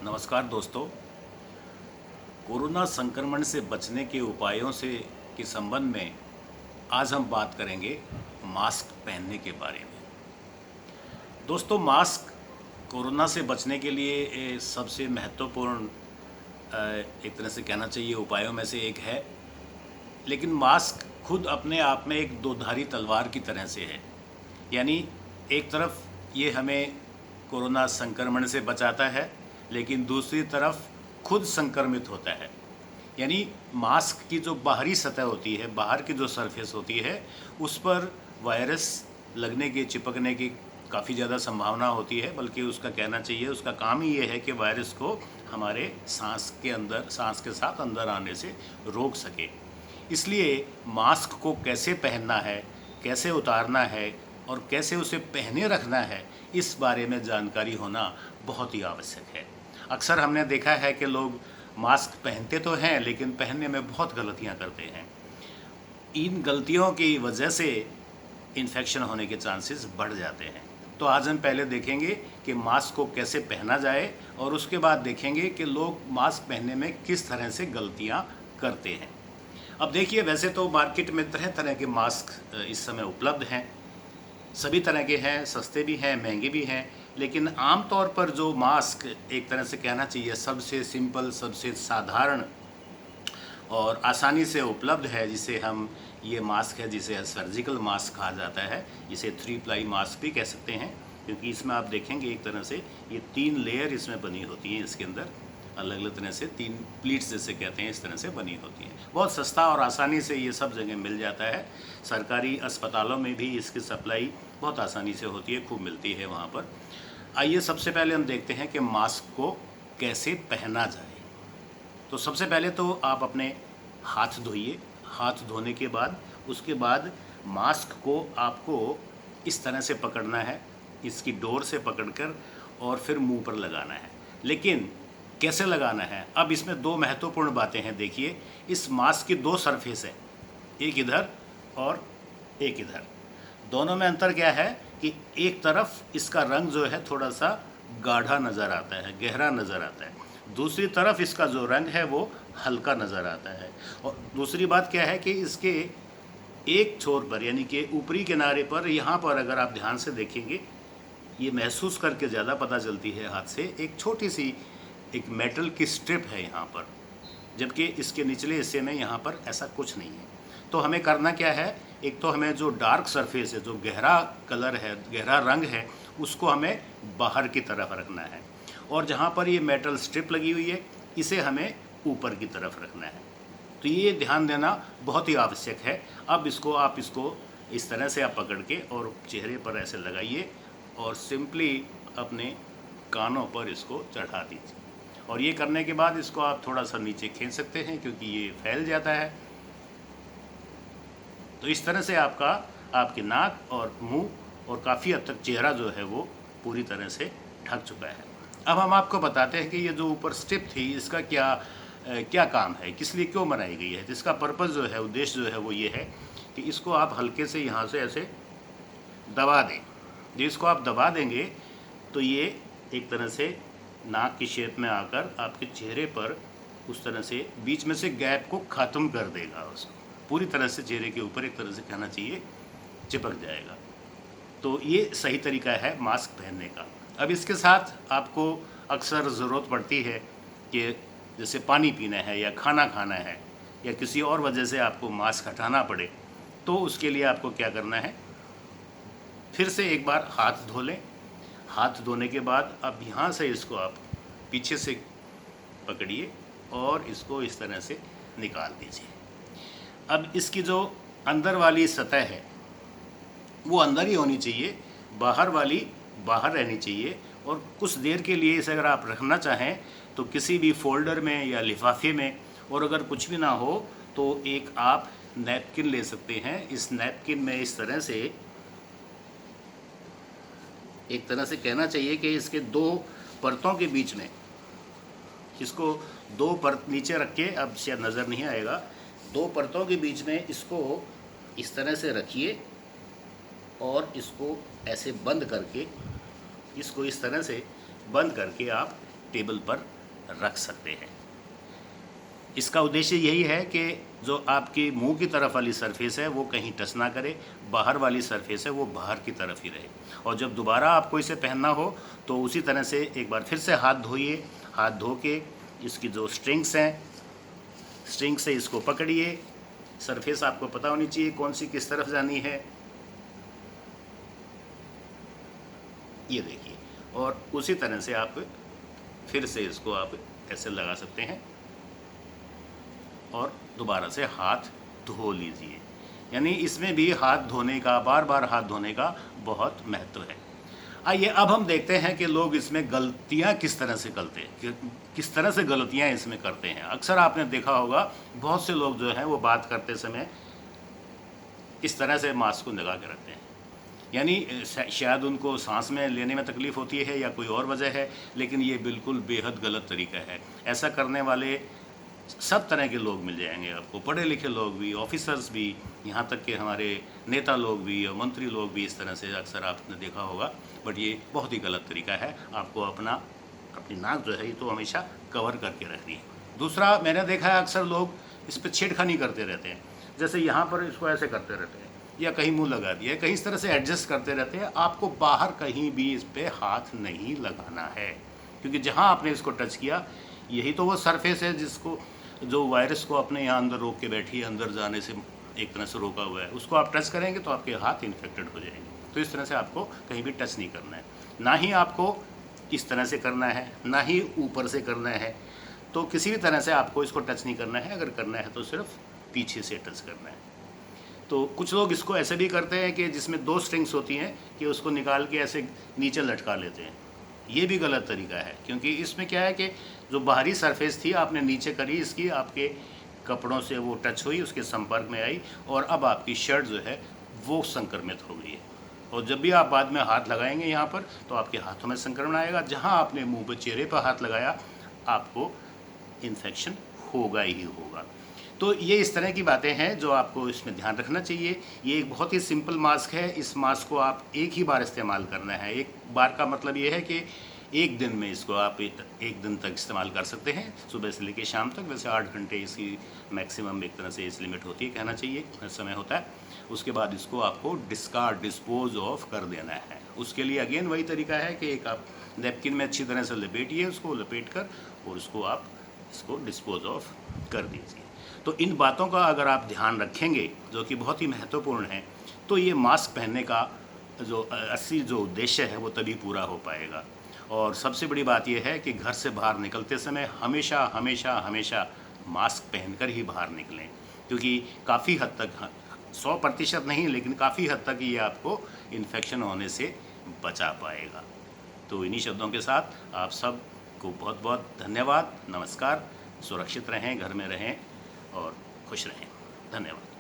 नमस्कार दोस्तों। कोरोना संक्रमण से बचने के उपायों से के संबंध में आज हम बात करेंगे मास्क पहनने के बारे में। दोस्तों, मास्क कोरोना से बचने के लिए सबसे महत्वपूर्ण एक तरह से कहना चाहिए उपायों में से एक है। लेकिन मास्क खुद अपने आप में एक दोधारी तलवार की तरह से है। यानी एक तरफ ये हमें कोरोना संक्रमण से बचाता है, लेकिन दूसरी तरफ खुद संक्रमित होता है। यानी मास्क की जो बाहरी सतह होती है, बाहर की जो सरफेस होती है, उस पर वायरस लगने की, चिपकने की काफ़ी ज़्यादा संभावना होती है। बल्कि उसका कहना चाहिए, उसका काम ही ये है कि वायरस को हमारे सांस के साथ अंदर आने से रोक सके। इसलिए मास्क को कैसे पहनना है, कैसे उतारना है और कैसे उसे पहने रखना है, इस बारे में जानकारी होना बहुत ही आवश्यक है। अक्सर हमने देखा है कि लोग मास्क पहनते तो हैं, लेकिन पहनने में बहुत गलतियां करते हैं। इन गलतियों की वजह से इन्फेक्शन होने के चांसेस बढ़ जाते हैं। तो आज हम पहले देखेंगे कि मास्क को कैसे पहना जाए, और उसके बाद देखेंगे कि लोग मास्क पहनने में किस तरह से गलतियां करते हैं। अब देखिए, वैसे तो मार्केट में तरह तरह के मास्क इस समय उपलब्ध हैं। सभी तरह के हैं, सस्ते भी हैं, महंगे भी हैं। लेकिन आम तौर पर जो मास्क एक तरह से कहना चाहिए सबसे सिंपल, सबसे साधारण और आसानी से उपलब्ध है, जिसे हम ये मास्क है जिसे सर्जिकल मास्क कहा जाता है, जिसे 3 प्लाई मास्क भी कह सकते हैं। क्योंकि इसमें आप देखेंगे एक तरह से ये 3 लेयर इसमें बनी होती हैं। इसके अंदर अलग अलग तरह से 3 प्लीट्स जैसे कहते हैं, इस तरह से बनी होती है। बहुत सस्ता और आसानी से ये सब जगह मिल जाता है। सरकारी अस्पतालों में भी इसकी सप्लाई बहुत आसानी से होती है, खूब मिलती है वहाँ पर। आइए सबसे पहले हम देखते हैं कि मास्क को कैसे पहना जाए। तो सबसे पहले तो आप अपने हाथ धोइए। हाथ धोने के बाद उसके बाद मास्क को आपको इस तरह से पकड़ना है, इसकी डोर से पकड़कर, और फिर मुंह पर लगाना है। लेकिन कैसे लगाना है, अब इसमें 2 महत्वपूर्ण बातें हैं। देखिए, इस मास्क की 2 सरफेस है, एक इधर और एक इधर। दोनों में अंतर क्या है कि एक तरफ इसका रंग जो है थोड़ा सा गाढ़ा नज़र आता है, गहरा नज़र आता है। दूसरी तरफ इसका जो रंग है वो हल्का नज़र आता है। और दूसरी बात क्या है कि इसके एक छोर पर, यानी कि ऊपरी किनारे पर, यहाँ पर अगर आप ध्यान से देखेंगे, ये महसूस करके ज़्यादा पता चलती है हाथ से, एक छोटी सी एक मेटल की स्ट्रिप है यहाँ पर, जबकि इसके निचले हिस्से में यहाँ पर ऐसा कुछ नहीं है। तो हमें करना क्या है, एक तो हमें जो डार्क सरफेस है, जो गहरा कलर है, गहरा रंग है, उसको हमें बाहर की तरफ रखना है। और जहाँ पर ये मेटल स्ट्रिप लगी हुई है, इसे हमें ऊपर की तरफ रखना है। तो ये ध्यान देना बहुत ही आवश्यक है। अब इसको इस तरह से आप पकड़ के और चेहरे पर ऐसे लगाइए, और सिंपली अपने कानों पर इसको चढ़ा दीजिए। और ये करने के बाद इसको आप थोड़ा सा नीचे खींच सकते हैं, क्योंकि ये फैल जाता है। तो इस तरह से आपकी नाक और मुंह और काफ़ी हद तक चेहरा जो है वो पूरी तरह से ढक चुका है। अब हम आपको बताते हैं कि ये जो ऊपर स्ट्रिप थी, इसका क्या काम है, किस लिए क्यों बनाई गई है। इसका पर्पज़ जो है, उद्देश्य जो है वो ये है कि इसको आप हल्के से यहाँ से ऐसे दबा दें। जो इसको आप दबा देंगे तो ये एक तरह से नाक की शेप में आकर आपके चेहरे पर उस तरह से बीच में से गैप को ख़त्म कर देगा। उसको पूरी तरह से चेहरे के ऊपर एक तरह से कहना चाहिए चिपक जाएगा। तो ये सही तरीका है मास्क पहनने का। अब इसके साथ आपको अक्सर ज़रूरत पड़ती है कि जैसे पानी पीना है या खाना खाना है, या किसी और वजह से आपको मास्क हटाना पड़े, तो उसके लिए आपको क्या करना है, फिर से एक बार हाथ धो लें। हाथ धोने के बाद अब यहाँ से इसको आप पीछे से पकड़िए और इसको इस तरह से निकाल दीजिए। अब इसकी जो अंदर वाली सतह है वो अंदर ही होनी चाहिए, बाहर वाली बाहर रहनी चाहिए। और कुछ देर के लिए इसे अगर आप रखना चाहें तो किसी भी फोल्डर में या लिफाफे में, और अगर कुछ भी ना हो तो एक आप नैपकिन ले सकते हैं। इस नैपकिन में इस तरह से एक तरह से कहना चाहिए कि इसके 2 परतों के बीच में, इसको 2 परत नीचे रख के, अब शायद नज़र नहीं आएगा, 2 परतों के बीच में इसको इस तरह से रखिए और इसको ऐसे बंद करके, इसको इस तरह से बंद करके आप टेबल पर रख सकते हैं। इसका उद्देश्य यही है कि जो आपकी मुंह की तरफ वाली सरफेस है वो कहीं टच ना करे, बाहर वाली सरफेस है वो बाहर की तरफ ही रहे। और जब दोबारा आपको इसे पहनना हो तो उसी तरह से एक बार फिर से हाथ धोइए। हाथ धो के इसकी जो स्ट्रिंग्स हैं, स्ट्रिंग से इसको पकड़िए। सरफेस आपको पता होनी चाहिए कौन सी किस तरफ जानी है, ये देखिए। और उसी तरह से आप फिर से इसको आप ऐसे लगा सकते हैं और दोबारा से हाथ धो लीजिए। यानी इसमें भी हाथ धोने का, बार बार हाथ धोने का बहुत महत्व है। आइए अब हम देखते हैं कि लोग इसमें गलतियां किस तरह से करते हैं, किस तरह से गलतियां इसमें करते हैं। अक्सर आपने देखा होगा बहुत से लोग जो हैं वो बात करते समय इस तरह से मास्क को लगा के रखते हैं। यानी शायद उनको सांस में लेने में तकलीफ़ होती है या कोई और वजह है, लेकिन ये बिल्कुल बेहद गलत तरीका है। ऐसा करने वाले सब तरह के लोग मिल जाएंगे आपको, पढ़े लिखे लोग भी, ऑफिसर्स भी, यहाँ तक कि हमारे नेता लोग भी और मंत्री लोग भी इस तरह से अक्सर आपने देखा होगा। बट ये बहुत ही गलत तरीका है। आपको अपनी नाक जो है ये तो हमेशा कवर करके रखनी है। दूसरा, मैंने देखा है अक्सर लोग इस पर छेड़खानी करते रहते हैं। जैसे यहाँ पर इसको ऐसे करते रहते हैं या कहीं मुंह लगा दिया, कहीं इस तरह से एडजस्ट करते रहते हैं। आपको बाहर कहीं भी इस पर हाथ नहीं लगाना है, क्योंकि जहाँ आपने इसको टच किया यही तो वो सरफेस है जिसको, जो वायरस को अपने यहाँ अंदर रोक के बैठी है, अंदर जाने से एक तरह से रोका हुआ है। उसको आप टच करेंगे तो आपके हाथ इन्फेक्टेड हो जाएंगे। तो इस तरह से आपको कहीं भी टच नहीं करना है। ना ही आपको इस तरह से करना है, ना ही ऊपर से करना है। तो किसी भी तरह से आपको इसको टच नहीं करना है। अगर करना है तो सिर्फ पीछे से टच करना है। तो कुछ लोग इसको ऐसे भी करते हैं कि जिसमें 2 स्ट्रिंग्स होती हैं कि उसको निकाल के ऐसे नीचे लटका लेते हैं। ये भी गलत तरीका है, क्योंकि इसमें क्या है कि जो बाहरी सरफेस थी आपने नीचे करी, इसकी आपके कपड़ों से वो टच हुई, उसके संपर्क में आई और अब आपकी शर्ट जो है वो संक्रमित हो गई है। और जब भी आप बाद में हाथ लगाएंगे यहाँ पर तो आपके हाथों में संक्रमण आएगा। जहाँ आपने मुंह पे, चेहरे पर हाथ लगाया आपको इन्फेक्शन होगा ही होगा। तो ये इस तरह की बातें हैं जो आपको इसमें ध्यान रखना चाहिए। ये एक बहुत ही सिंपल मास्क है। इस मास्क को आप एक ही बार इस्तेमाल करना है। एक बार का मतलब ये है कि एक दिन में इसको आप एक दिन तक इस्तेमाल कर सकते हैं, सुबह से लेकर शाम तक। वैसे 8 घंटे इसकी मैक्सिमम एक तरह से इस लिमिट होती है, कहना चाहिए, समय होता है। उसके बाद इसको आपको डिस्पोज ऑफ कर देना है। उसके लिए अगेन वही तरीका है कि एक आप नैपकिन में अच्छी तरह से लपेटिए, उसको लपेट कर और उसको आप इसको डिस्पोज ऑफ कर दीजिए। तो इन बातों का अगर आप ध्यान रखेंगे, जो कि बहुत ही महत्वपूर्ण है, तो ये मास्क पहनने का जो असली जो उद्देश्य है वो तभी पूरा हो पाएगा। और सबसे बड़ी बात यह है कि घर से बाहर निकलते समय हमेशा हमेशा हमेशा मास्क पहनकर ही बाहर निकलें, क्योंकि काफ़ी हद तक, 100% नहीं, लेकिन काफ़ी हद तक ये आपको इन्फेक्शन होने से बचा पाएगा। तो इन्हीं शब्दों के साथ आप सबको बहुत बहुत धन्यवाद, नमस्कार। सुरक्षित रहें, घर में रहें और खुश रहें। धन्यवाद।